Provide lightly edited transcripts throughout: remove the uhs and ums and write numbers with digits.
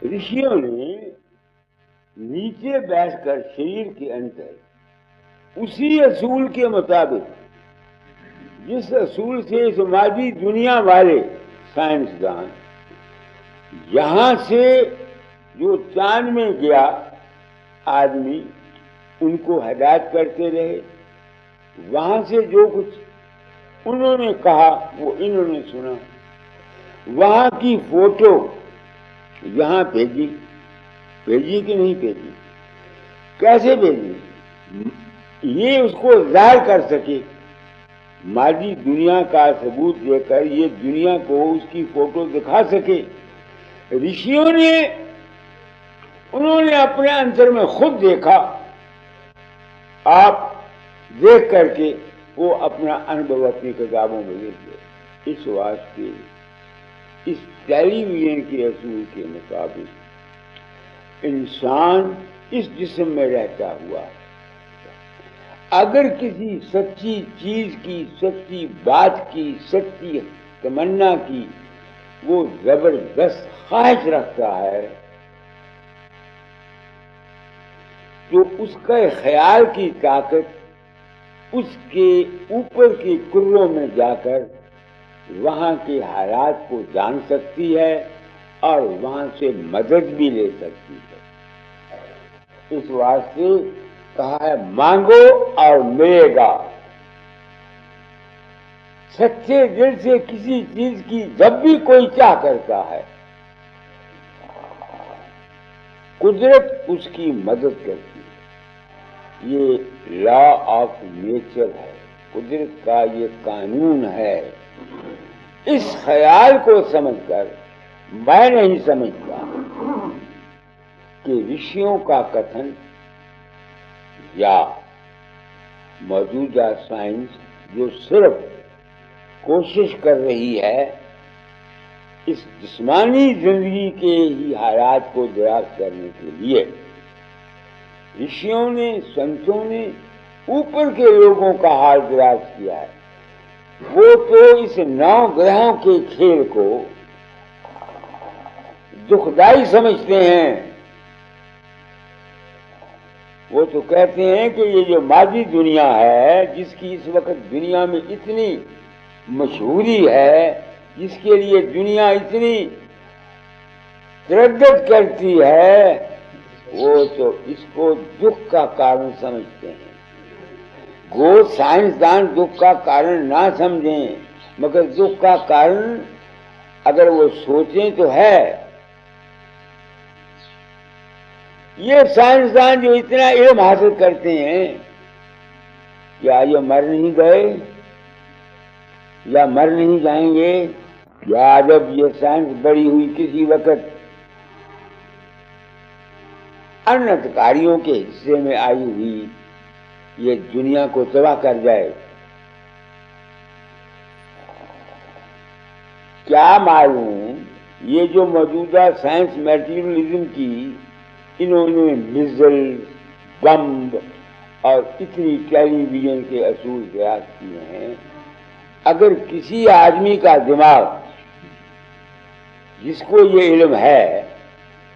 ऋषियों ने नीचे बैठकर शरीर के अंदर उसी असूल के मुताबिक, जिस असूल से समाजी दुनिया वाले साइंसदान यहां से जो चांद में गया आदमी उनको हिदायत करते रहे, वहां से जो कुछ उन्होंने कहा वो इन्होंने सुना, वहां की फोटो यहां भेजी कि नहीं भेजी, कैसे भेजी, ये उसको जाहिर कर सके, मादी दुनिया का सबूत देकर ये दुनिया को उसकी फोटो दिखा सके। ऋषियों ने उन्होंने अपने अंतर में खुद देखा, आप देख करके वो अपना अनुभव अपनी किताबों में लिख दे। इस वास्ते इस टेलीविजन के असूल के मुताबिक इंसान इस जिस्म में रहता हुआ अगर किसी सच्ची चीज की, सच्ची बात की, सच्ची तमन्ना की वो जबरदस्त ख्वाहिश रखता है, तो उसका ख्याल की ताकत उसके ऊपर के कुर्रों में जाकर वहां के हालात को जान सकती है और वहां से मदद भी ले सकती है। इस वास्ते कहा है मांगो और मिलेगा। सच्चे दिल से किसी चीज की जब भी कोई चाह करता है, कुदरत उसकी मदद करती है। ये लॉ ऑफ नेचर है, कुदरत का ये कानून है। इस ख्याल को समझकर मैं नहीं समझता कि ऋषियों का कथन या मौजूदा साइंस जो सिर्फ कोशिश कर रही है इस जिस्मानी जिंदगी के ही हालात को दराज करने के लिए, ऋषियों ने, संतों ने ऊपर के लोगों का हाल दराज किया है। वो तो इस 9 ग्रहों के खेल को दुखदाई समझते हैं। वो तो कहते हैं कि ये जो मादी दुनिया है, जिसकी इस वक्त दुनिया में इतनी मशहूरी है, जिसके लिए दुनिया इतनी तरद्दुद करती है, वो तो इसको दुख का कारण समझते हैं। वो साइंसदान दुख का कारण ना समझें, मगर दुख का कारण अगर वो सोचें तो है। ये साइंसदान जो इतना इल्म हासिल करते हैं, क्या ये मर नहीं गए या मर नहीं जाएंगे, या जब ये साइंस बड़ी हुई किसी वक्त अनर्थकारियों के हिस्से में आई हुई ये दुनिया को तबाह कर जाए, क्या मालूम ये जो मौजूदा साइंस मटेरियलिज्म की इन्होंने मिजल, बम और इतनी टेलीविजन के असूल तैयार किए हैं, अगर किसी आदमी का दिमाग जिसको ये इल्म है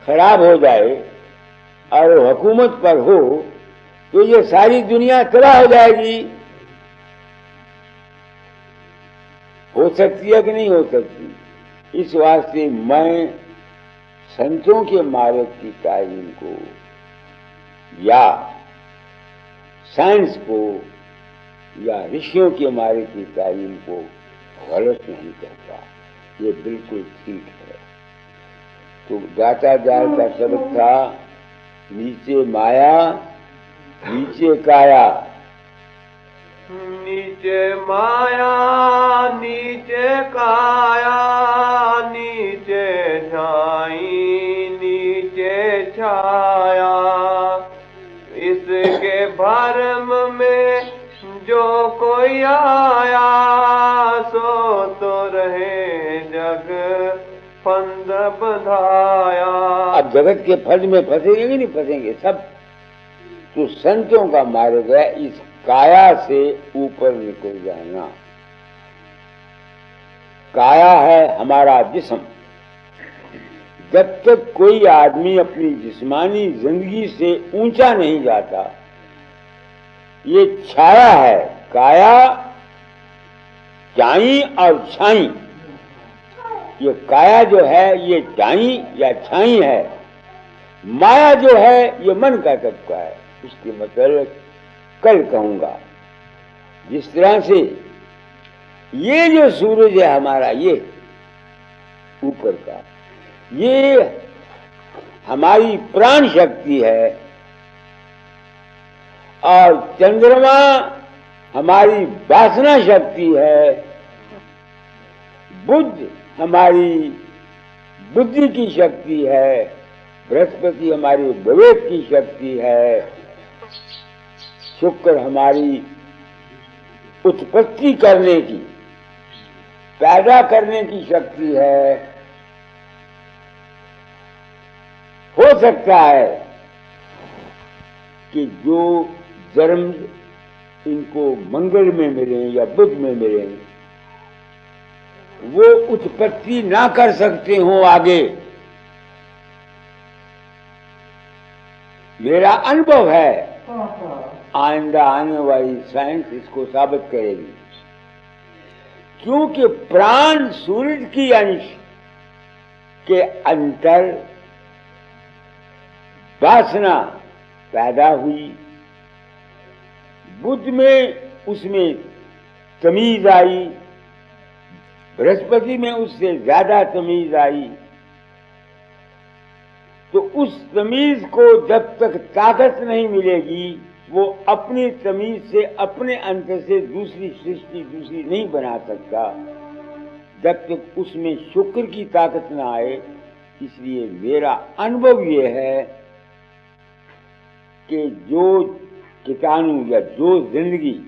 खराब हो जाए और हुकूमत पर हो तो ये सारी दुनिया तबाह हो जाएगी। हो सकती है कि नहीं हो सकती। इस वास्ते मैं संतों के मार्ग की तालीम को या साइंस को या ऋषियों के मार्ग की तालीम को गलत नहीं कहता, ये बिल्कुल ठीक है। तो दाता जाल का शब्द था, नीचे माया नीचे काया, नीचे माया नीचे काया, नीचे छाई नीचे छाया, इसके भरम में जो कोई आया सो तो रहे जग फंद बंधाया। अब जगत के फंद में फंसेंगे कि नहीं फंसेंगे सब। तो संतों का मार्ग है इस काया से ऊपर निकल जाना। काया है हमारा जिस्म, जब तक कोई आदमी अपनी जिस्मानी जिंदगी से ऊंचा नहीं जाता, ये छाया है, काया चाई और छाई। ये काया जो है ये चाई या छाई है, माया जो है ये मन का तबका है। उसके मतलब कल कहूंगा। जिस तरह से ये जो सूरज है हमारा, ये ऊपर का, ये हमारी प्राण शक्ति है, और चंद्रमा हमारी वासना शक्ति है, बुध हमारी बुद्धि की शक्ति है, बृहस्पति हमारी विवेक की शक्ति है, शुक्र हमारी उत्पत्ति करने की, पैदा करने की शक्ति है। हो सकता है कि जो जन्म इनको मंगल में मिले या बुध में मिले, वो उत्पत्ति ना कर सकते हो आगे। मेरा अनुभव है, आइंदा आने वाली साइंस इसको साबित करेगी। क्योंकि प्राण सूरज की अंश के अंतर वासना पैदा हुई, बुध में उसमें तमीज आई, बृहस्पति में उससे ज्यादा तमीज आई। तो उस तमीज को जब तक ताकत नहीं मिलेगी, वो अपनी तमीज से, अपने अंतर से दूसरी सृष्टि दूसरी नहीं बना सकता, जब तक उसमें शुक्र की ताकत ना आए। इसलिए मेरा अनुभव ये है कि जो कीटाणु या जो जिंदगी,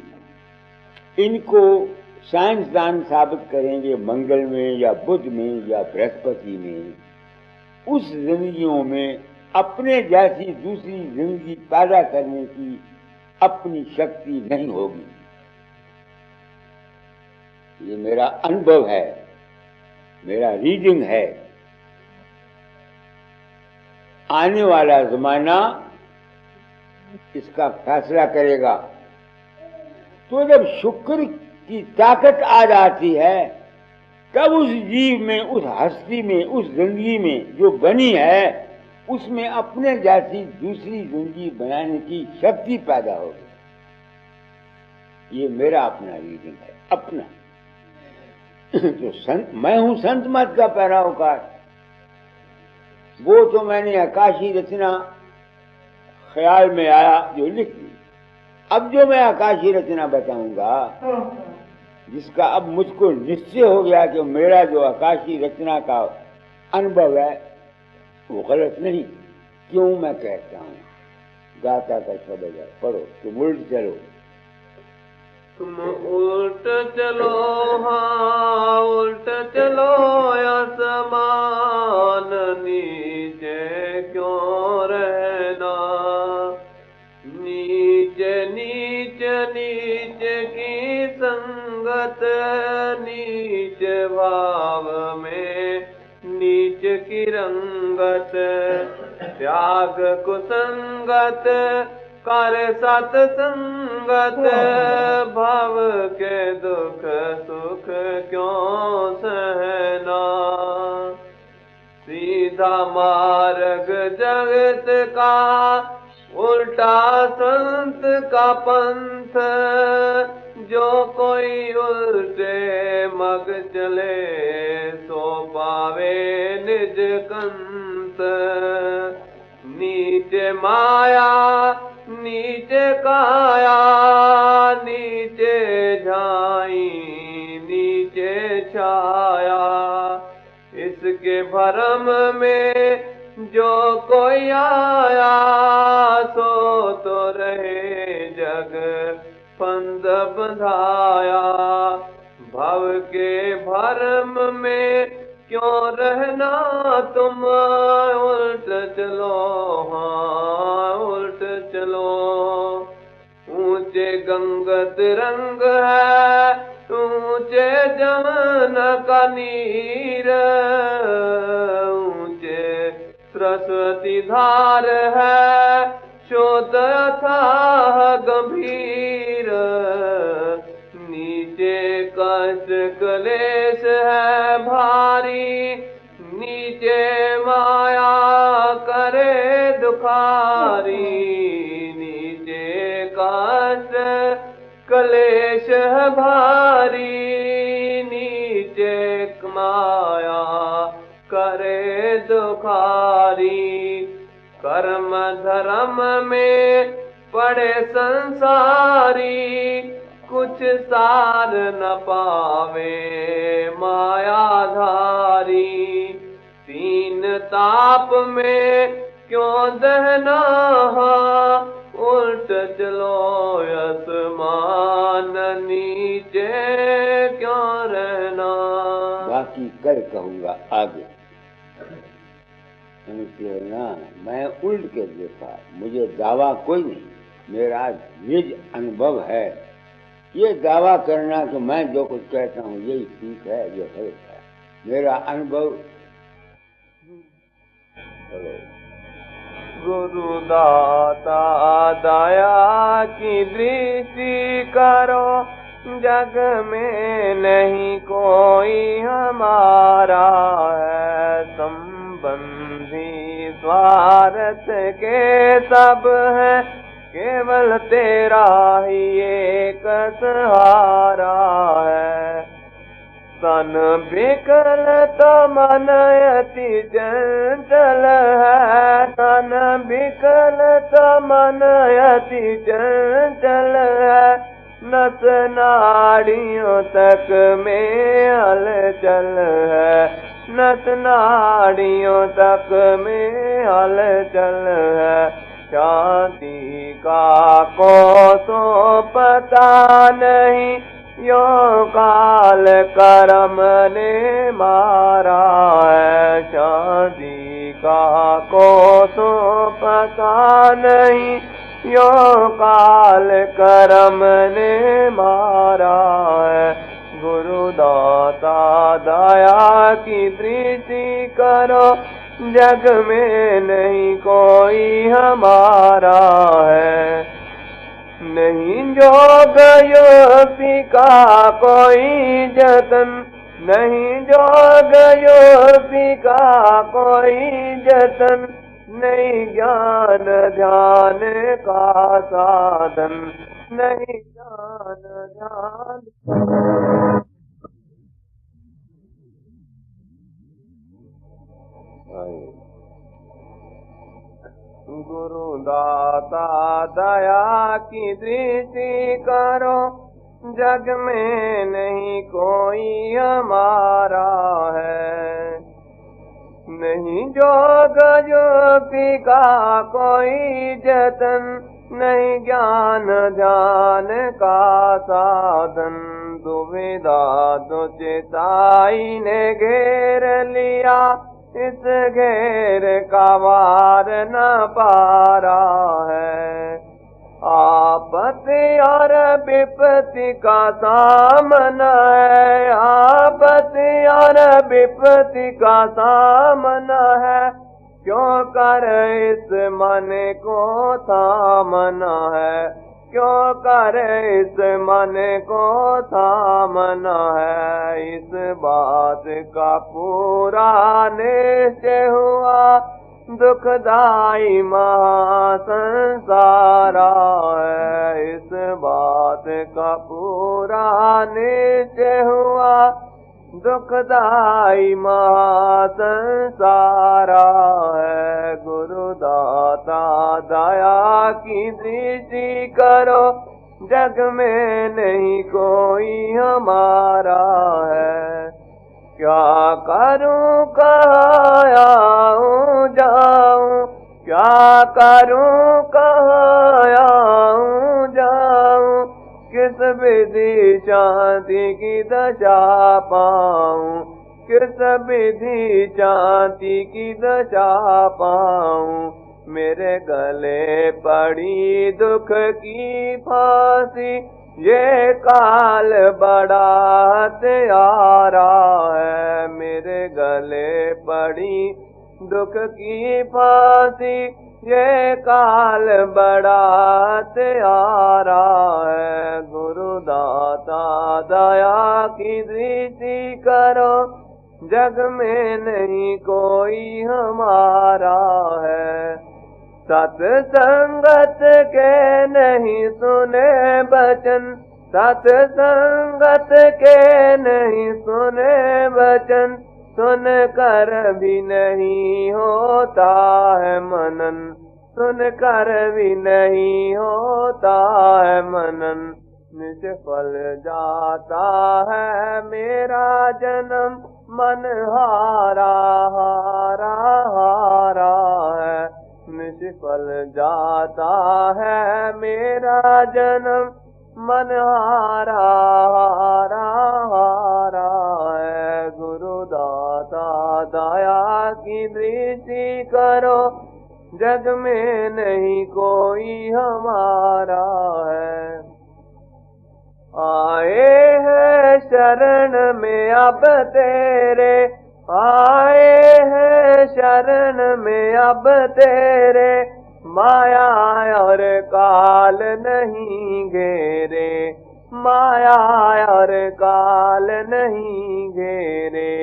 इनको साइंसदान साबित करेंगे मंगल में या बुध में या बृहस्पति में, उस जिंदगियों में अपने जैसी दूसरी जिंदगी पैदा करने की अपनी शक्ति नहीं होगी। ये मेरा अनुभव है, मेरा रीडिंग है। आने वाला जमाना इसका फैसला करेगा। तो जब शुक्र की ताकत आ जाती है, तब उस जीव में, उस हस्ती में, उस जिंदगी में जो बनी है, उसमें अपने जैसी दूसरी जिंदगी बनाने की शक्ति पैदा होगी। ये मेरा अपना रीडिंग है, अपना। तो मैं हूं संत मत का पैरोकार। वो तो मैंने आकाशी रचना ख्याल में आया जो लिख दी। अब जो मैं आकाशी रचना बताऊंगा, जिसका अब मुझको निश्चय हो गया कि मेरा जो आकाशी रचना का अनुभव है वो गलत नहीं। क्यों मैं कहता हूं? गाता का शब्द है, पढ़ो। तुम उल्ट चलो, तुम उल्ट चलो, हाँ उल्ट चलो, आसमान नीचे क्यों रहना। नीचे नीचे नीचे की संगत, नीचे भाव में नीच की रंगत। त्याग कुसंगत कर सत संगत, भाव के दुख सुख क्यों सहना। सीधा मार्ग जगत का, उल्टा संत का पंथ। जो कोई उल्टे मग चले, सो पावे निज कंत। नीचे माया नीचे काया, नीचे झाई नीचे छाया। इसके भरम में जो कोई आया, सो तो रहे जग फंद बंधाया। भव के भरम में क्यों रहना तुम, उल्ट चलो, हाँ उल्ट चलो। ऊंचे गंगत रंग है, ऊंचे जमन का नीर। ऊंचे सरस्वती धार है, शोध अथाह गंभीर। नीचे कष्ट क्लेश है भारी, नीचे माया करे दुखारी। नीचे कष्ट क्लेश है भारी, नीचे माया करे दुखारी। कर्म धर्म में पड़े संसारी, कुछ सार न पावे मायाधारी। तीन ताप में क्यों दहना, उल्ट चलो आसमान, नीचे क्यों रहना। बाकी कल कहूंगा आगे। समझते ना, मैं उल्ट के देखा, मुझे दावा कोई नहीं, मेरा निज अनुभव है। ये दावा करना कि मैं जो कुछ कहता हूँ यही ठीक है, ये गलत है, मेरा अनुभव। गुरु दाता दया की दृष्टि करो, जग में नहीं कोई हमारा है। संबंधी स्वार्थ के सब है, केवल तेरा ही एक सहारा है। तन बिकल तो मन अति चंचल है, तन बिकल तो मन अति चंचल है। नस नाड़ियों तक में हलचल है, नस नाड़ियों तक में हलचल है। शांति का को तो पता नहीं, यो काल कर्म ने मारा है। शांति का को तो पता नहीं, यो काल कर्म ने मारा है। गुरु दाता दया की दृष्टि करो, जग में नहीं कोई हमारा है। नहीं जोग योगी का कोई जतन, नहीं जोग योगी का कोई जतन। नहीं ज्ञान ध्यान का साधन, नहीं ज्ञान ध्यान। गुरु दाता दया की दृष्टि करो, जग में नहीं कोई हमारा है। नहीं जोग योगी का कोई जतन, नहीं ज्ञान ध्यान का साधन। दुविधा दुचिताई ने घेर लिया, इस घेर का वार न पा रहा है। आपत्ति और विपत्ति का सामना है, आपत्ति और विपत्ति का सामना है। क्यों कर इस मन को थामना है, क्यों कर इस मन को थामना है। इस बात का पूरा निश्चय हुआ, दुखदाई महासंसारा है। इस बात का पूरा निश्चय हुआ, दुखदाई महासंसारा है। गुरु दाता दया की दृष्टि करो, जग में नहीं कोई हमारा है। क्या करूं कहाँ आऊं जाऊं, क्या करूं कहाँ आऊं जाऊं। किस विधि शांति की दशा पाऊं, किस विधि शांति की दशा पाऊं। मेरे गले पड़ी दुख की फांसी, ये काल बड़ा हत्यारा है। मेरे गले पड़ी दुख की फांसी ये काल बड़ा त्यारा है। गुरु दाता दया की दृष्टि करो, जग में नहीं कोई हमारा है। सत्संगत के नहीं सुने बचन, सत्संगत के नहीं सुने बचन, सुन कर भी नहीं होता है मनन, सुन कर भी नहीं होता है मनन। निष्फल जाता है मेरा जन्म, मन हारा हारा हारा है। निष्फल जाता है मेरा जन्म, मन हारा हारा हारा है। गुरु दाता दया की दृष्टि करो, जग में नहीं कोई हमारा है। आए हैं शरण में अब तेरे, आए हैं शरण में अब तेरे, माया और काल नहीं घेरे, माया और काल नहीं घेरे।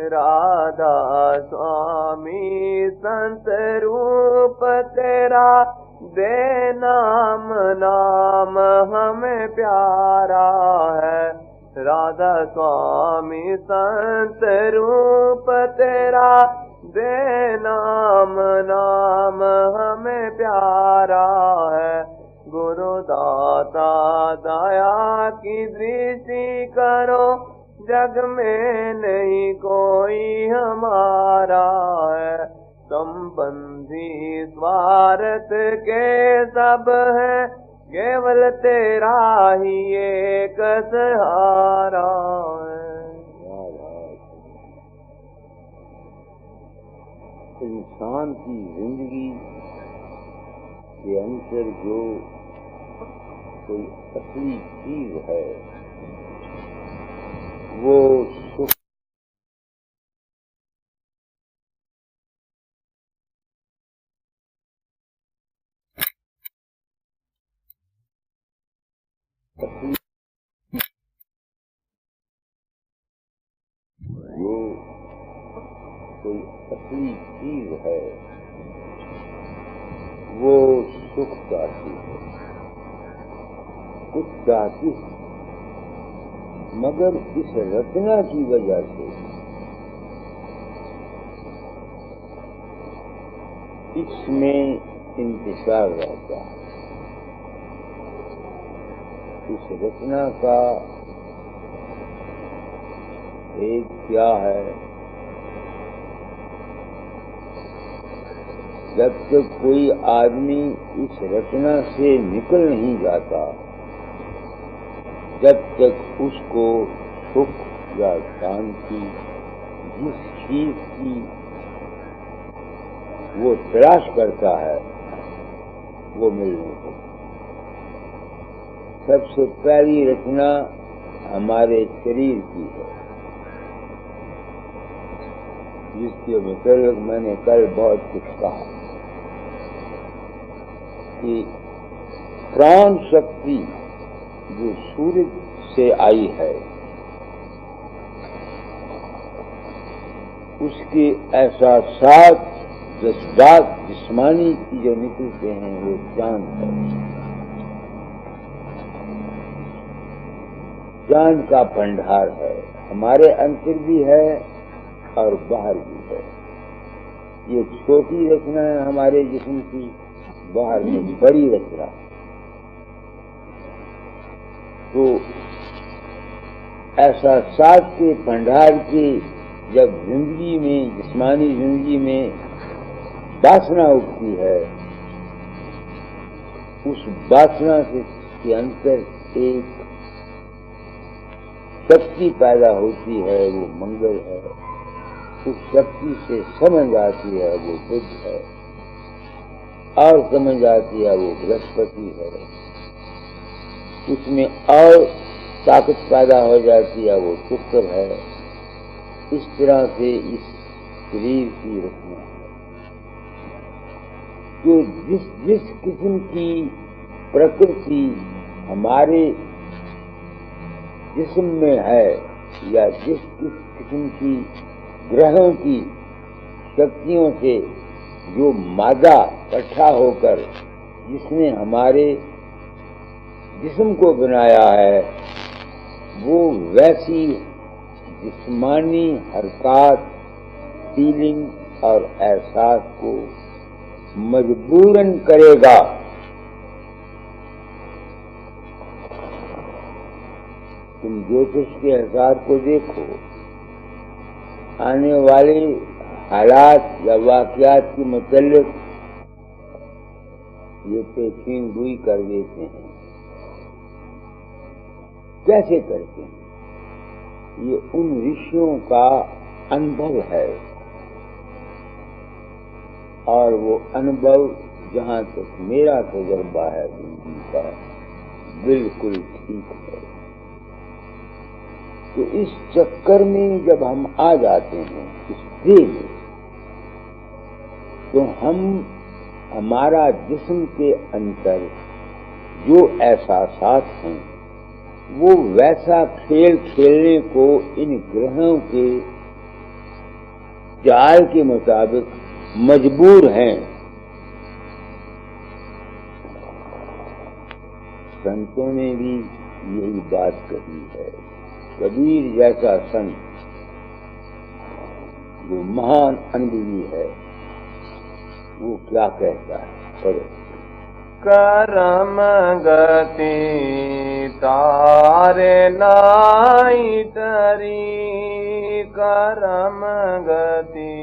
राधा स्वामी संत रूप तेरा, दे नाम नाम हमें प्यारा है। राधा स्वामी संत रूप तेरा, दे नाम नाम हमें प्यारा है। गुरु दाता दया की दृष्टि करो, जग में नहीं कोई हमारा है। संबंधी स्वार्थ के सब है, केवल तेरा ही एक सहारा है। इंसान की जिंदगी के अंदर जो कोई असली चीज है वो सुख जो कोई असली चीज है वो सुख चाहती है, कुछ चाहती है, मगर इस रचना की वजह से इसमें इंतजार रहता है। इस रचना का एक क्या है, जब तक कोई आदमी इस रचना से निकल नहीं जाता, जब तक उसको सुख या शांति जिस चीज की वो तलाश करता है वो मिल नहीं सकती। सबसे पहली रचना हमारे शरीर की है, जिसके मुताबिक मैंने कल बहुत कुछ कहा कि प्राण शक्ति जो सूर्य से आई है, उसके एहसास जज्बात जिस्मानी की जो निकलते हैं वो चांद है। चांद का भंडार है, हमारे अंदर भी है और बाहर भी है। ये छोटी रचना है हमारे जिस्म की, बाहर में बड़ी रचना। तो एहसास के भंडार की जब जिंदगी में, जिस्मानी जिंदगी में वासना उठती है, उस वासना से के अंदर एक शक्ति पैदा होती है, वो मंगल है। उस शक्ति से समझ आती है वो बुध है, और समझ आती है वो बृहस्पति है। उसमें और ताकत पैदा हो जाती है वो शुक्र है। इस तरह से इस शरीर की रचना है। तो जिस जिस किस्म की प्रकृति हमारे जिस्म में है, या जिस किस्म की ग्रहों की शक्तियों से जो मादा इकट्ठा होकर जिसने हमारे जिस्म को बनाया है, वो वैसी जिस्मानी हरकत, फीलिंग और एहसास को मजबूरन करेगा। तुम ज्योतिष के एहसास को देखो, आने वाले हालात या वाक़यात के मुतल्लिक़ ये पेशीन गोई कर देते हैं। कैसे करते हैं? ये उन ऋषियों का अनुभव है, और वो अनुभव जहाँ तक मेरा तजुर्बा है जिंदगी का, बिल्कुल ठीक है। तो इस चक्कर में जब हम आ जाते हैं इस देह में, तो हम हमारा जिस्म के अंदर जो एहसासात हैं, वो वैसा खेल खेलने को इन ग्रहों के चाल के मुताबिक मजबूर हैं। संतों ने भी यही बात कही है। कबीर जैसा संत जो महान अनुभवी है, वो क्या कहता है? पढ़ो। करम गति तारे नाई तरी, करम गति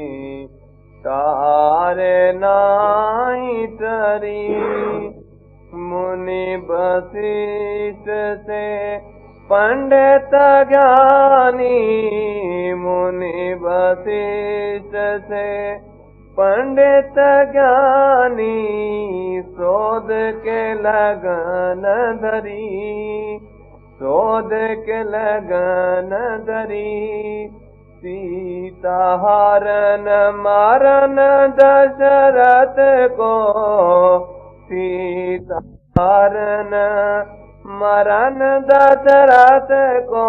तारे नाई तरी। मुनि वशिष्ठ से पंडित ज्ञानी, मुनि वशिष्ठ से पंडित ज्ञानी। शोध के लगन धरी, शोध के लगन धरी। सीता हरण मारन दशरथ को, सीता हरण मरण दशरथ को।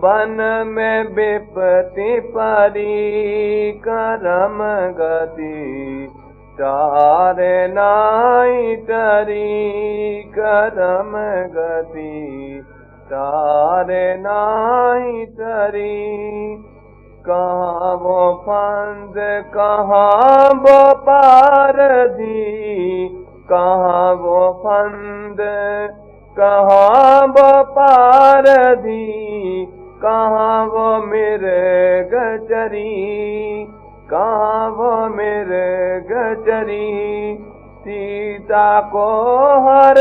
वन में विपत्ति परी, करम गति तारे नाई तरी, करम गति तारे नाई तरी। कहाँ वो फंद कहाँ वो पारधी, कहाँ वो फंद कहाँ वो पारधी। कहाँ वो मृग चरी, कहाँ वो मृग चरी। सीता को हर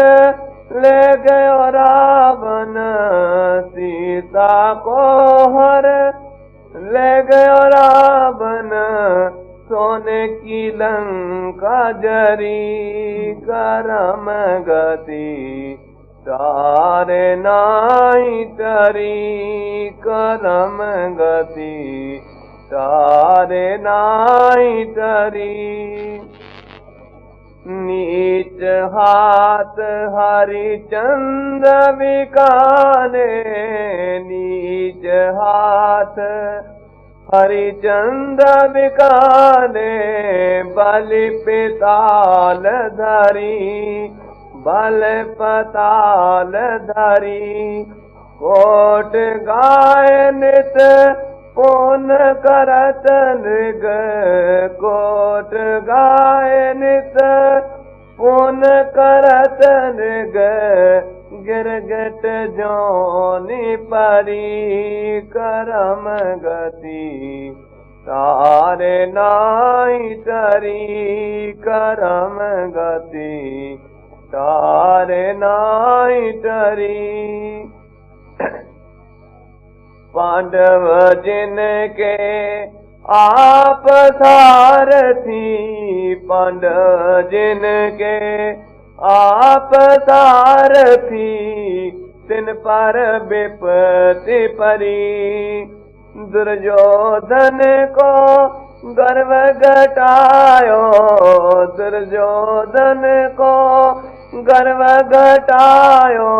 ले गयो रावण, सीता को हर ले गयो रावण। सोने की लंका जरी, करम गति तारे नाई तरी, करम गति तारे नाई तरी। नीच हाथ हरिचंद्र विकाने, नीच हाथ हरिचंद्र विकाने। बलि पिताल धरी, बल पताल धरी। कोट गाय नित पुन करत नृग, कोट गाय नित पुन करत नृग। गिरगट जोनि परी, करम गति तारे नाई तरी, करम गति तारे नाई तरी। पांडव जिनके आप सारथी, पांडव जिनके आप सारथी। तिन पर विपत्ति परी, दुर्योधन को गर्व घटायो, दुर्योधन को गर्व घटायो,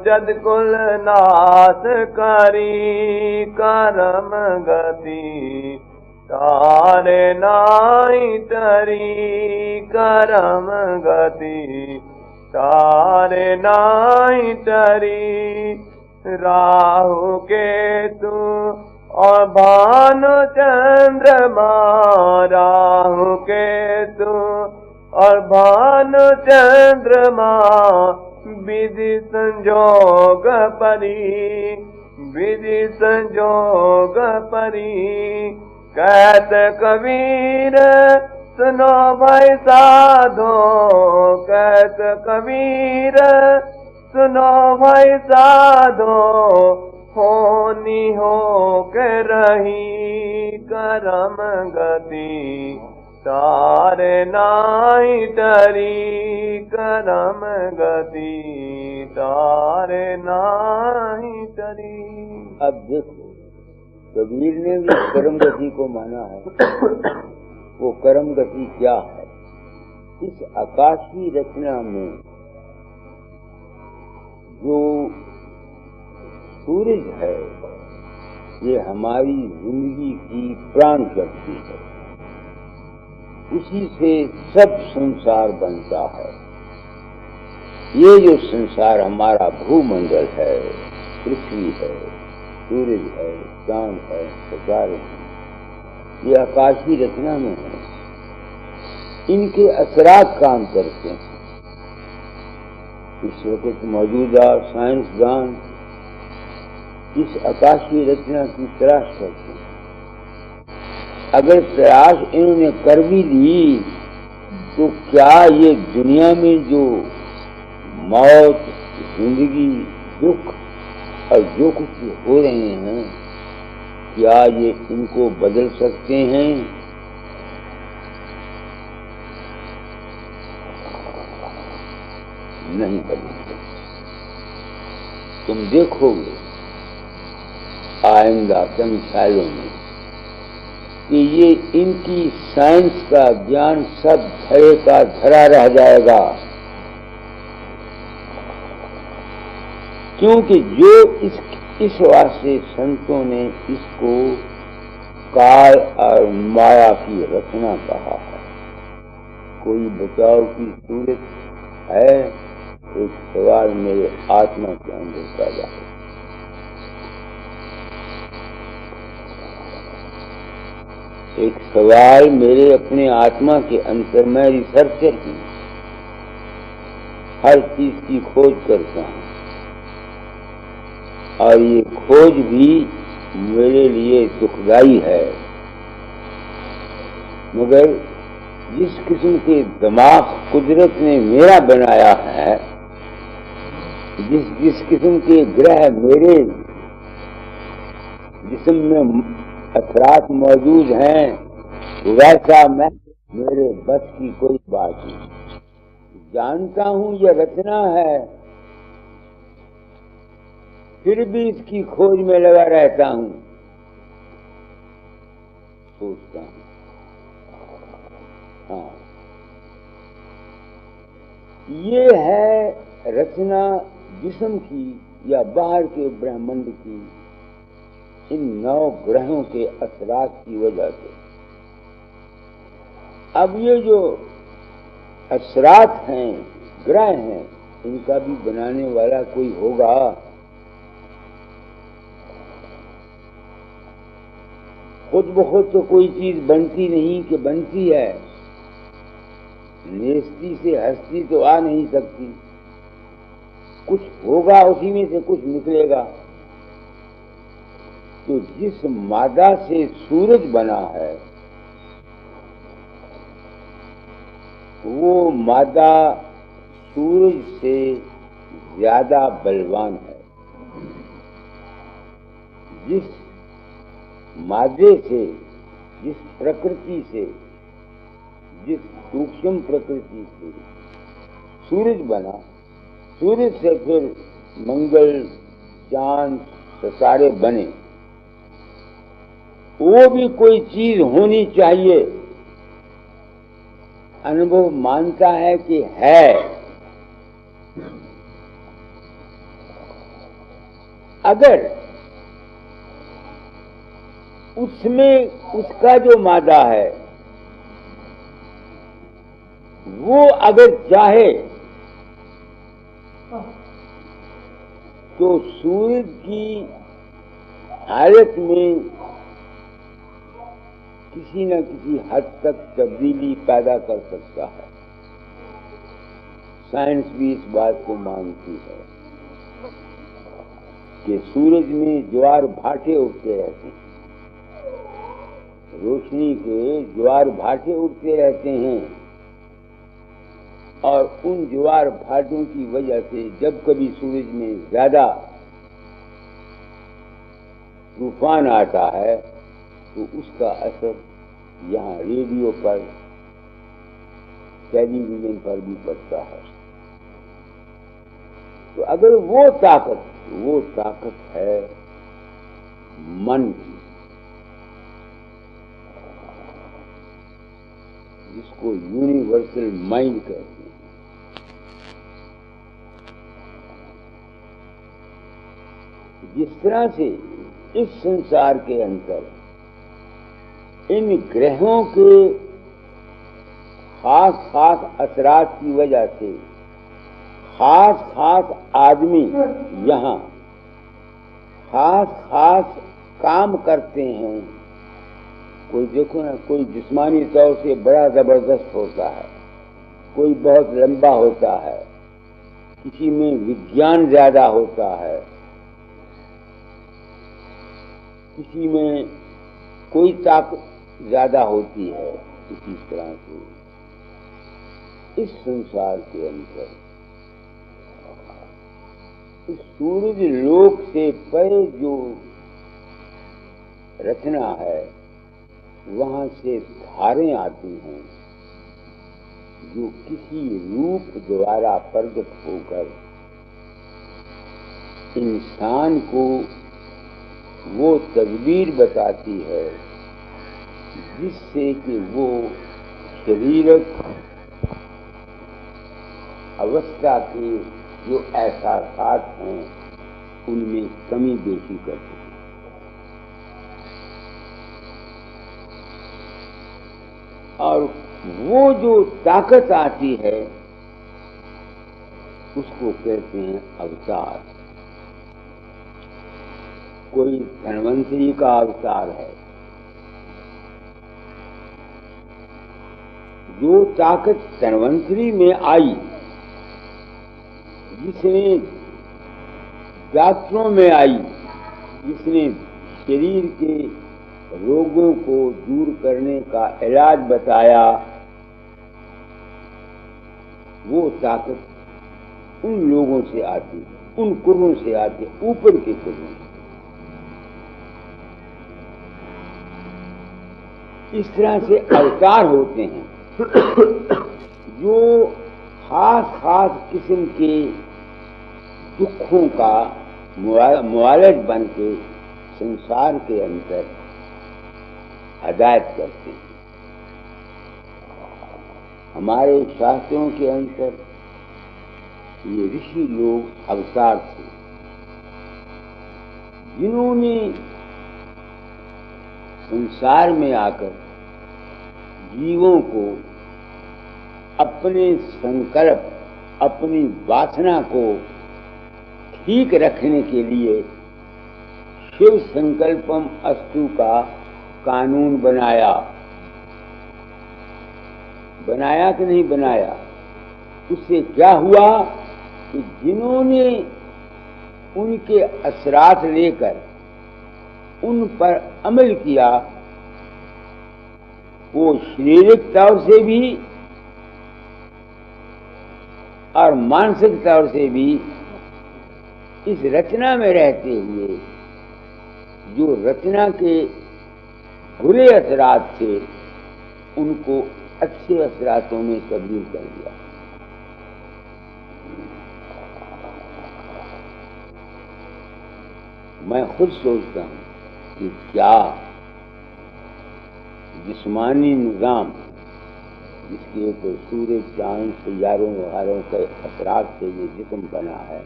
जद कुल नाश करी करम गति, तारे नाई टरी करम गति, तारे नाई टरी। राहु केतु और भानु चंद्रमा, राहु केतु और भानु चंद्रमा, विधि संजोग परी, विधि संजोग परी। कहत कबीर सुनो भाई साधो, कहत कबीर सुनो भाई साधो, होनी हो के रही करम गति, तारे नाई टरी करम गति, तारे नाई टरी। अब देखो, कबीर ने भी कर्म गति को माना है। वो कर्म गति क्या है? इस आकाशीय रचना में जो सूरज है, ये हमारी जिंदगी की प्राण शक्ति है। उसी से सब संसार बनता है। ये जो संसार हमारा भूमंडल है, पृथ्वी है, सूरज है, चांद है, सितारे हैं, ये आकाशीय रचना में है। इनके असरात काम करते हैं। इस वक्त मौजूदा साइंसदान इस आकाशीय रचना की तलाश करते हैं। अगर तलाश इन्होंने कर भी ली तो क्या ये दुनिया में जो मौत, जिंदगी, दुख और जो कुछ हो रहे हैं, क्या ये इनको बदल सकते हैं? नहीं बदल सकते। तुम देखोगे आइंदा कई सालों में कि ये इनकी साइंस का ज्ञान सब धरे का धरा रह जाएगा, क्योंकि जो इस वास्ते संतों ने इसको काल और माया की रचना कहा है। कोई बचाव की सूरत है? एक सवाल मेरे आत्मा के अंदर पैदा है। एक सवाल मेरे अपने आत्मा के अंदर, मैं रिसर्चर हूँ, हर चीज की खोज करता हूँ और ये खोज भी मेरे लिए दुखदाई है। मगर जिस किस्म के दिमाग कुदरत ने मेरा बनाया है, जिस किस्म के ग्रह मेरे जिस्म में असरात मौजूद हैं, वैसा मैं, मेरे बस की कोई बात नहीं। जानता हूं यह रचना है, फिर भी इसकी खोज में लगा रहता हूं, सोचता हूं। हाँ, ये है रचना जिस्म की या बाहर के ब्रह्मांड की, इन 9 ग्रहों के असरात की वजह से। अब ये जो असरात हैं, ग्रह हैं, इनका भी बनाने वाला कोई होगा। खुद ब खुद तो कोई चीज बनती नहीं कि बनती है। नेस्ती से हस्ती तो आ नहीं सकती। कुछ होगा, उसी में से कुछ निकलेगा। तो जिस मादा से सूरज बना है, वो मादा सूरज से ज्यादा बलवान है। जिस मादे से, जिस प्रकृति से, जिस सूक्ष्म प्रकृति से सूरज बना, सूरज से फिर मंगल, चांद, सितारे बने। वो भी कोई चीज होनी चाहिए। अनुभव मानता है कि है, अगर उसमें उसका जो मादा है वो अगर चाहे तो सूरज की हालत में किसी न किसी हद तक तब्दीली पैदा कर सकता है। साइंस भी इस बात को मानती है कि सूरज में ज्वार भाटे उठते रहते हैं, रोशनी के ज्वार भाटे उठते रहते हैं, और उन ज्वार भाटों की वजह से जब कभी सूरज में ज्यादा तूफान आता है तो उसका असर यहाँ रेडियो पर, टेलीविजन पर भी पड़ता है। तो अगर वो ताकत है मन की, जिसको यूनिवर्सल माइंड कहते हैं। जिस तरह से इस संसार के अंदर इन ग्रहों के खास खास असरात की वजह से खास खास आदमी यहाँ खास खास काम करते हैं। कोई देखो ना, कोई जिस्मानी तौर से बड़ा जबरदस्त होता है, कोई बहुत लंबा होता है, किसी में विज्ञान ज्यादा होता है, किसी में कोई ताकत ज्यादा होती है। इसी तरह से इस संसार के अंदर इस सूरज लोक से परे जो रचना है वहां से धारें आती हैं जो किसी रूप द्वारा प्रकट होकर इंसान को वो तदबीर बताती है जिससे कि वो शरीरक अवस्था के जो एहसास हैं उनमें कमी बेशी करते हैं। और वो जो ताकत आती है उसको कहते हैं अवतार। कोई धन्वंतरी का अवतार है। जो ताकत धन्वंतरी में आई, जिसने डॉक्टरों में आई, जिसने शरीर के रोगों को दूर करने का इलाज बताया, वो ताकत उन लोगों से आती है, उन कुर्रों से आती है, ऊपर के कुर्रों से। इस तरह से अवतार होते हैं जो खास खास किस्म के दुखों का मुआलज बन के संसार के अंदर हदायत करते हैं। हमारे शास्त्रों के अंदर ये ऋषि लोग अवतार थे जिन्होंने संसार में आकर जीवों को अपने संकल्प, अपनी वासना को ठीक रखने के लिए शिव संकल्पम अस्तु का कानून बनाया। बनाया कि नहीं बनाया? उससे क्या हुआ कि जिन्होंने उनके असरात लेकर उन पर अमल किया, वो शारीरिक तौर से भी और मानसिक तौर से भी इस रचना में रहते हुए जो रचना के बुरे असरात थे उनको अच्छे असरातों में तब्दील कर दिया। मैं खुद सोचता हूं कि क्या जिस्मानी निज़ाम जिसके ऊपर सूरज चांद सैयारों वगैरह के असरात से ये जिस्म बना है,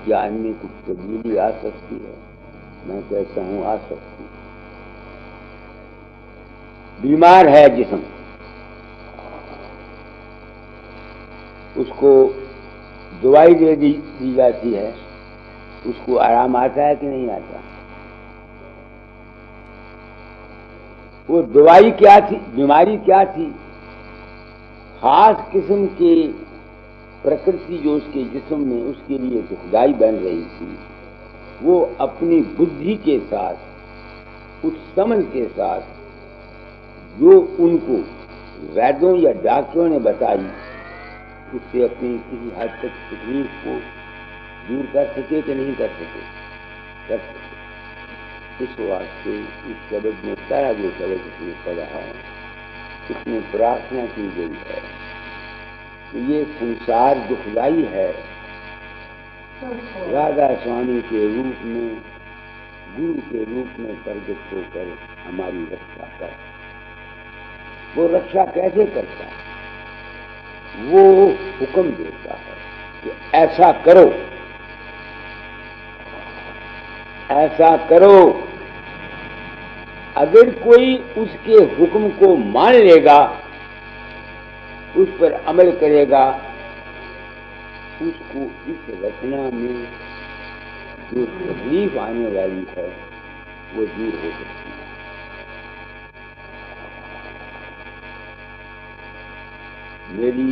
क्या इनमें कुछ तब्दीली आ सकती है? मैं कहता हूँ आ सकती। बीमार है जिस्म, उसको दवाई दे दी जाती है, उसको आराम आता है कि नहीं आता? वो दवाई क्या थी, बीमारी क्या थी? खास किस्म के प्रकृति जो उसके जिस्म में उसके लिए दुखदाई बन रही थी, वो अपनी बुद्धि के साथ, उस समझ के साथ जो उनको वैद्यों या डॉक्टरों ने बताई, उससे अपनी किसी हद तक तकलीफ को दूर कर सके कि नहीं कर सके? कर सके। इस वास्ते इस शब्द में सारा जो शब्द इसमें पड़ा है, इसमें प्रार्थना की गई है कि ये संसार दुखदाई है। राधा स्वामी के रूप में, गुरु के रूप में प्रकट होकर हमारी रक्षा कर। वो रक्षा कैसे करता है? वो हुक्म देता है कि ऐसा करो, ऐसा करो। अगर कोई उसके हुक्म को मान लेगा, उस पर अमल करेगा, उसको इस रचना में जो तकलीफ आने वाली है वो दूर हो सकती है। मेरी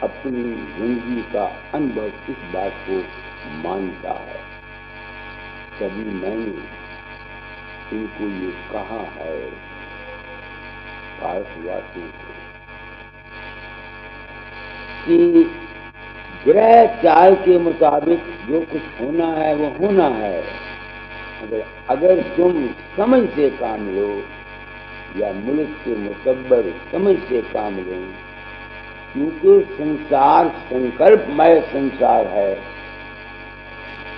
अपनी जिंदगी का अनुभव इस बात को मानता है। कभी मैंने इनको ये कहा है भारतवासियों को कि ग्रह चाल के मुताबिक जो कुछ होना है वो होना है। अगर तुम समझ से काम लो या मुल्क के मुतब्बर समझ से काम लो, क्योंकि संसार संकल्पमय संसार है।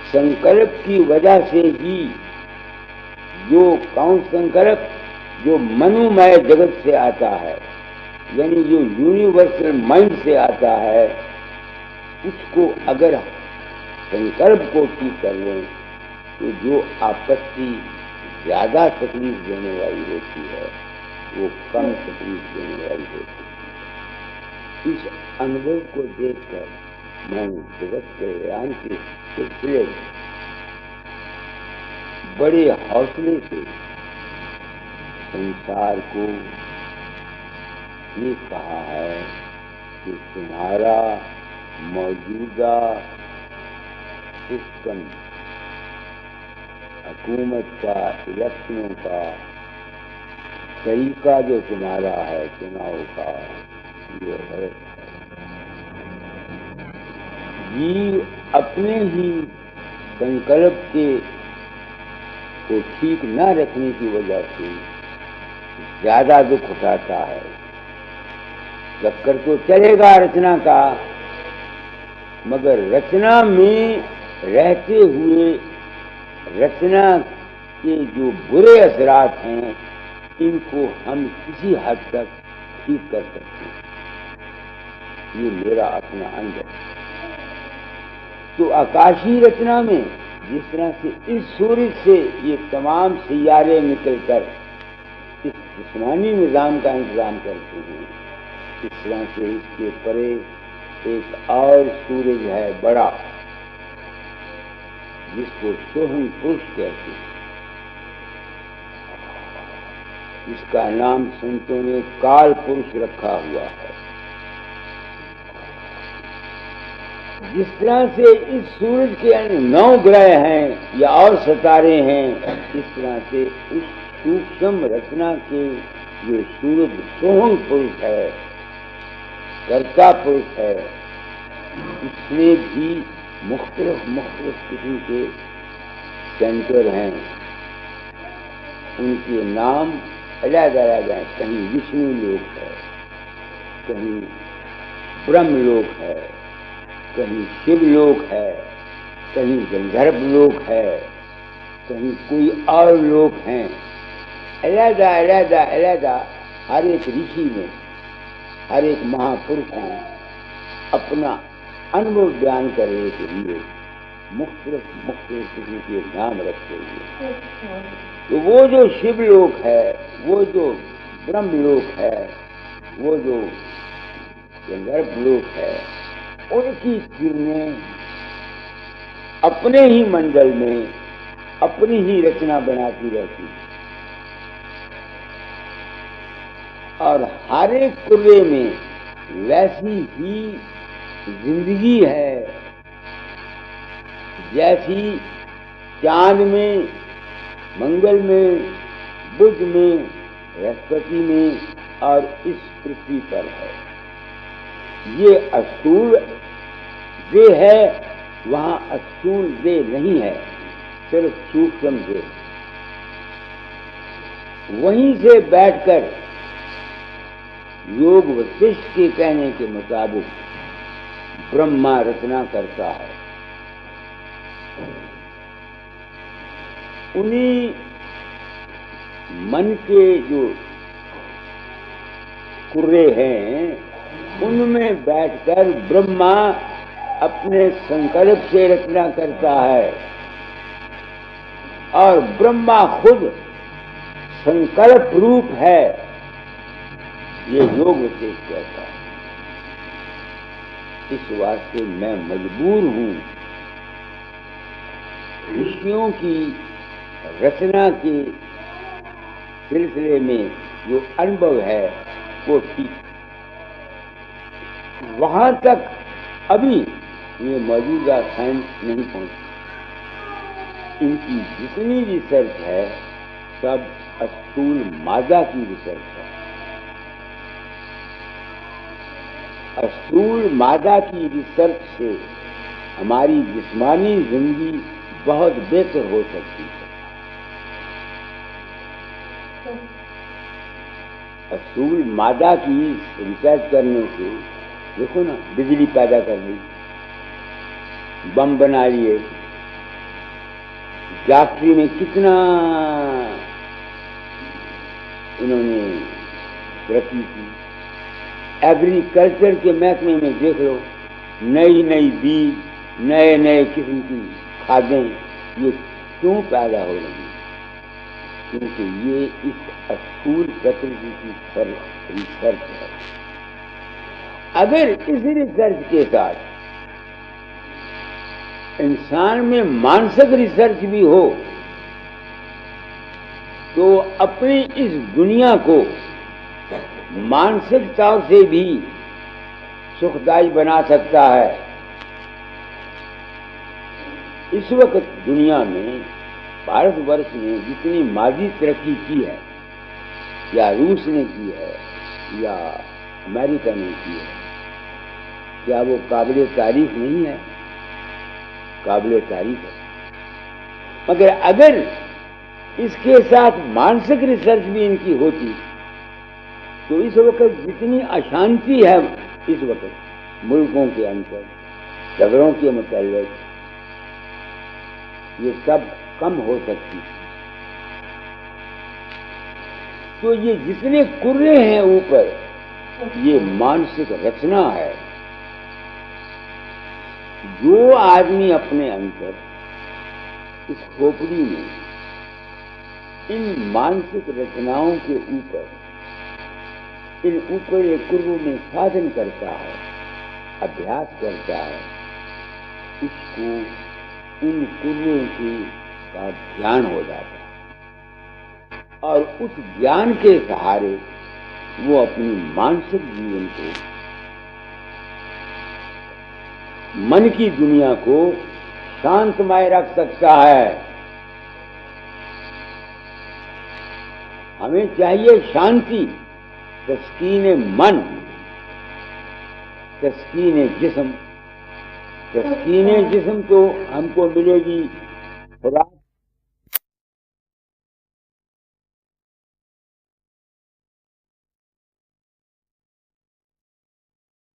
संकल्प की वजह से ही जो कौन संकल्प जो मनोमय जगत से आता है, यानी जो यूनिवर्सल माइंड से आता है, उसको अगर संकल्प को ठीक कर लें तो जो आपत्ति ज्यादा तकलीफ देने वाली होती है वो कम तकलीफ देने वाली होती है। इस अनुभव को देखकर मैं जगत कल्याण के सिलसिले में बड़े हौसले से संसार को ये कहा है कि तुम्हारा मौजूदा सिस्टम, हुकूमत का, इलेक्शनों का तरीका जो तुम्हारा है चुनाव का, ये है जीव अपने ही संकल्प के को ठीक न रखने की वजह से ज्यादा दुख उठाता है। चक्कर तो चलेगा रचना का, मगर रचना में रहते हुए रचना के जो बुरे असरात हैं, इनको हम किसी हद तक ठीक कर सकते हैं। ये मेरा अपना अनुभव। तो आकाशीय रचना में जिस तरह से इस सूरज से ये तमाम सियारे निकलकर इस जिस्मानी निजाम का इंतजाम करते हैं, इस तरह से इसके परे एक और सूरज है बड़ा, जिसको सोहन पुरुष कहते हैं। इसका नाम संतों ने काल पुरुष रखा हुआ है। जिस तरह से इस सूरज के 9 ग्रह हैं या और सितारे हैं, इस तरह से उस सूक्ष्म रचना के जो सूरज सोहन पुरुष है, कर्ता पुरुष है, इसमें भी मुख्तलिफ किस्म के सेंटर हैं। उनके नाम अलग अलग हैं। कहीं विष्णु लोक है, कहीं ब्रह्म लोक है, कहीं शिव लोक है, कहीं गंधर्व लोक है, कहीं कोई और लोक हैं। अलहदा हर एक ऋषि में, हर एक महापुरुष में अपना अनुभव बयान कर रहे के लिए मुख्तलिफ किस्म के नाम रखते हुए, तो वो जो शिवलोक है, वो जो ब्रह्मलोक है, वो जो गर्भलोक है, उनकी किरणें अपने ही मंडल में अपनी ही रचना बनाती रहती है। और हर एक कुर्रे में वैसी ही जिंदगी है जैसी चांद में, मंगल में, बुध में, बृहस्पति में और इस पृथ्वी पर है। ये अस्थूल देह है, वहां अस्थूल देह नहीं है, सिर्फ सूक्ष्म देह। वहीं से बैठकर योग वशिष्ठ के कहने के मुताबिक ब्रह्मा रचना करता है। उन्हीं मन के जो कुर्रे हैं, उनमें बैठकर ब्रह्मा अपने संकल्प से रचना करता है। और ब्रह्मा खुद संकल्प रूप है, ये योग वशिष्ठ कहता है। इस वास्ते मैं मजबूर हूं ऋषियों की रचना के सिलसिले में जो अनुभव है वो ठीक, वहां तक अभी ये मौजूदा साइंस नहीं पहुंची। इनकी जितनी रिसर्च है सब अस्थूल मादा की रिसर्च है। अस्थूल मादा की रिसर्च से हमारी जिस्मानी जिंदगी बहुत बेहतर हो सकती है। अस्थूल मादा की रिसर्च करने से देखो ना, बिजली पैदा कर ली, बम बना लिए, डॉक्टरी में कितना इन्होंने तरक्की की। एग्रीकल्चर के महकमे में देख लो, नई नई बीज, नए नए किस्म की खादें ये क्यों पैदा हो रही हैं? क्योंकि ये इस अस्थूल प्रकृति की रिसर्च है। अगर इस रिसर्च के साथ इंसान में मानसिक रिसर्च भी हो तो अपनी इस दुनिया को मानसिक तौर से भी सुखदायी बना सकता है। इस वक्त दुनिया में भारतवर्ष ने जितनी मादी तरक्की की है, या रूस ने की है या अमेरिका ने की है, क्या वो काबिल तारीफ नहीं है? काबिल तारीफ है। मगर अगर इसके साथ मानसिक रिसर्च भी इनकी होती तो इस वक्त जितनी अशांति है इस वक्त मुल्कों के अंदर झगड़ों के मुताल्लिक, ये सब कम हो सकती। तो ये जितने कुर्रे हैं ऊपर, ये मानसिक रचना है। जो आदमी अपने अंदर इस खोपड़ी में इन मानसिक रचनाओं के ऊपर, इन ऊपर एक कुर्रों में साधन करता है, अभ्यास करता है, उसको उन कुर्रों के का ज्ञान हो जाता है। और उस ज्ञान के सहारे वो अपनी मानसिक जीवन को, मन की दुनिया को शांतमय रख सकता है। हमें चाहिए शांति, तस्कीन मन, तस्कीन जिस्म। तस्कीन जिस्म तो हमको मिलेगी खुदा